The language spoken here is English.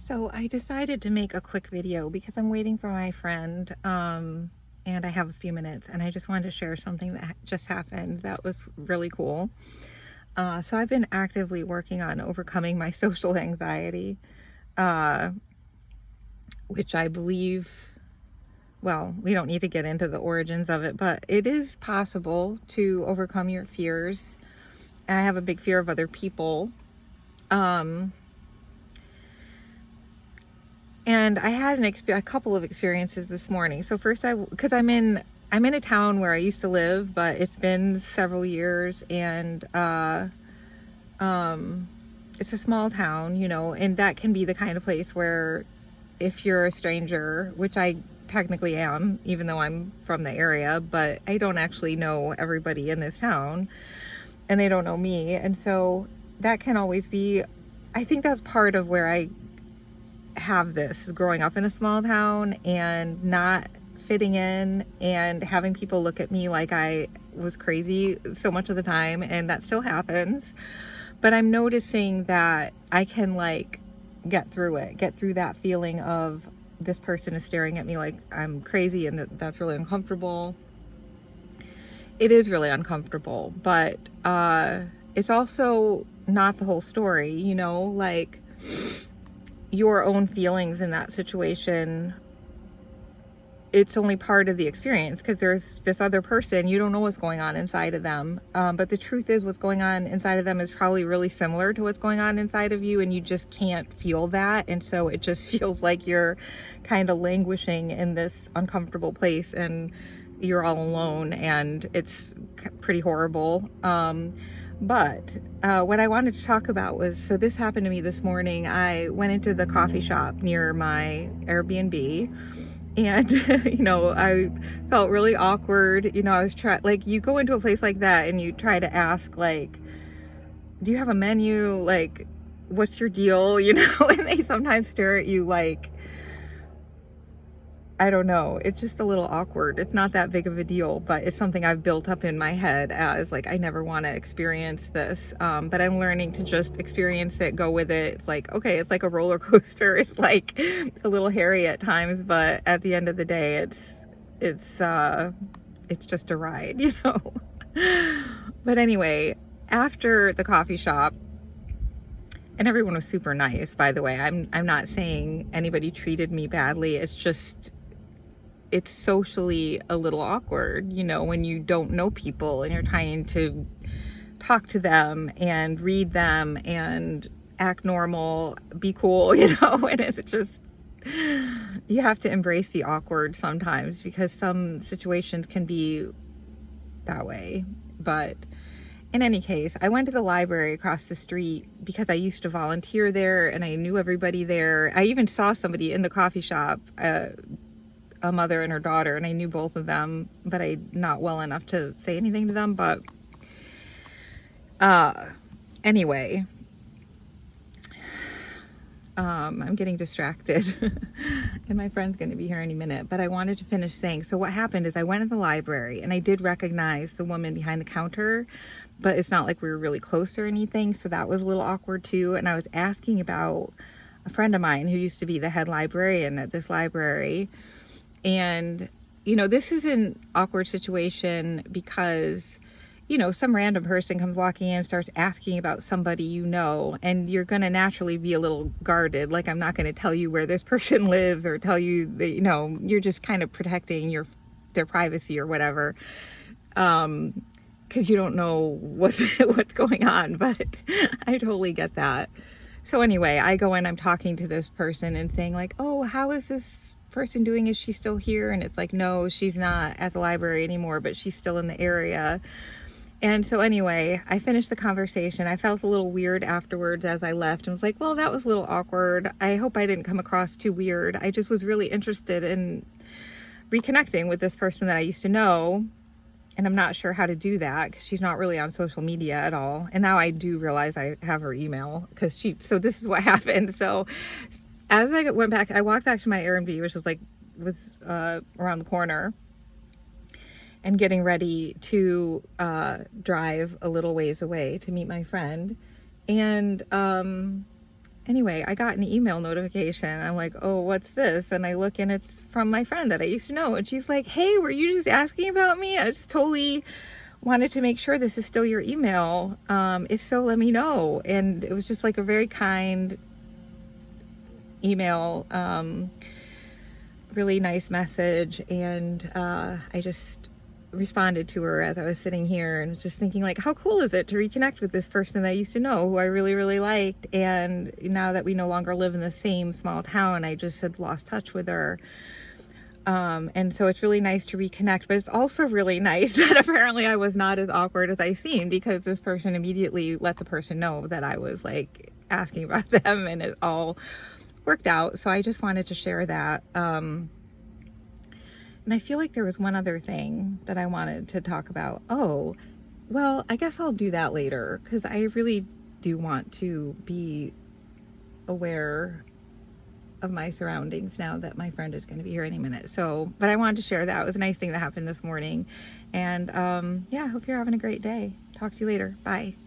So I decided to make a quick video because I'm waiting for my friend, and I have a few minutes, and I just wanted to share something that just happened that was really cool. So I've been actively working on overcoming my social anxiety, uh, which I believe, well, we don't need to get into the origins of it, but it is possible to overcome your fears. And I have a big fear of other people. Um, And I had a couple of experiences this morning. So first, because I'm in a town where I used to live, but it's been several years, and um, it's a small town, and that can be the kind of place where if you're a stranger, which I technically am, even though I'm from the area, but I don't actually know everybody in this town, and they don't know me, and so that can always be. I think that's part of where I have this growing up in a small town and not fitting in and having people look at me like I was crazy so much of the time, and that still happens. But I'm noticing that I can get through that feeling of this person is staring at me like I'm crazy, and that's really uncomfortable. It is really uncomfortable, but it's also not the whole story, your own feelings in that situation. It's only part of the experience because there's this other person. You don't know what's going on inside of them. But the truth is, what's going on inside of them is probably really similar to what's going on inside of you, and you just can't feel that. And so it just feels like you're kind of languishing in this uncomfortable place, and you're all alone, and it's pretty horrible. But what I wanted to talk about was, so this happened to me this morning. I went into the coffee shop near my Airbnb, and I felt really awkward. I was you go into a place like that and you try to ask, do you have a menu? What's your deal? And they sometimes stare at you like, I don't know. It's just a little awkward. It's not that big of a deal, but it's something I've built up in my head as I never want to experience this. But I'm learning to just experience it, go with it. It's like, okay, it's like a roller coaster. It's like a little hairy at times, but at the end of the day, it's just a ride. But anyway, after the coffee shop, and everyone was super nice, by the way. I'm not saying anybody treated me badly. It's socially a little awkward, when you don't know people and you're trying to talk to them and read them and act normal, be cool, and it's just, you have to embrace the awkward sometimes because some situations can be that way. But in any case, I went to the library across the street because I used to volunteer there and I knew everybody there. I even saw somebody in the coffee shop, a mother and her daughter, and I knew both of them, but I not well enough to say anything to them. But anyway, I'm getting distracted and my friend's going to be here any minute, but I wanted to finish saying, so what happened is I went to the library and I did recognize the woman behind the counter, but it's not like we were really close or anything, so that was a little awkward too. And I was asking about a friend of mine who used to be the head librarian at this library. And, this is an awkward situation because, some random person comes walking in and starts asking about somebody, and you're going to naturally be a little guarded. Like, I'm not going to tell you where this person lives or tell you that, you're just kind of protecting their privacy or whatever. Because you don't know what's going on, but I totally get that. So anyway, I go in, I'm talking to this person and saying oh, how is this person doing? Is she still here? And it's like, no, she's not at the library anymore, but she's still in the area. And so anyway, I finished the conversation. I felt a little weird afterwards as I left and was like, well, that was a little awkward. I hope I didn't come across too weird. I just was really interested in reconnecting with this person that I used to know. And I'm not sure how to do that because she's not really on social media at all. And now I do realize I have her email so this is what happened. So as I walked back to my Airbnb, which was around the corner, and getting ready to drive a little ways away to meet my friend. And Anyway, I got an email notification. I'm like, oh, what's this? And I look and it's from my friend that I used to know. And she's like, hey, were you just asking about me? I just totally wanted to make sure this is still your email. If so, let me know. And it was just like a very kind email, really nice message. And I just responded to her as I was sitting here and just thinking, like, how cool is it to reconnect with this person that I used to know, who I really, really liked. And now that we no longer live in the same small town, I just had lost touch with her. And so it's really nice to reconnect, but it's also really nice that apparently I was not as awkward as I seemed, because this person immediately let the person know that I was like asking about them, and it all worked out. So I just wanted to share that. And I feel like there was one other thing that I wanted to talk about. Oh, well, I guess I'll do that later, because I really do want to be aware of my surroundings now that my friend is going to be here any minute. So, but I wanted to share that. It was a nice thing that happened this morning. And yeah, I hope you're having a great day. Talk to you later. Bye.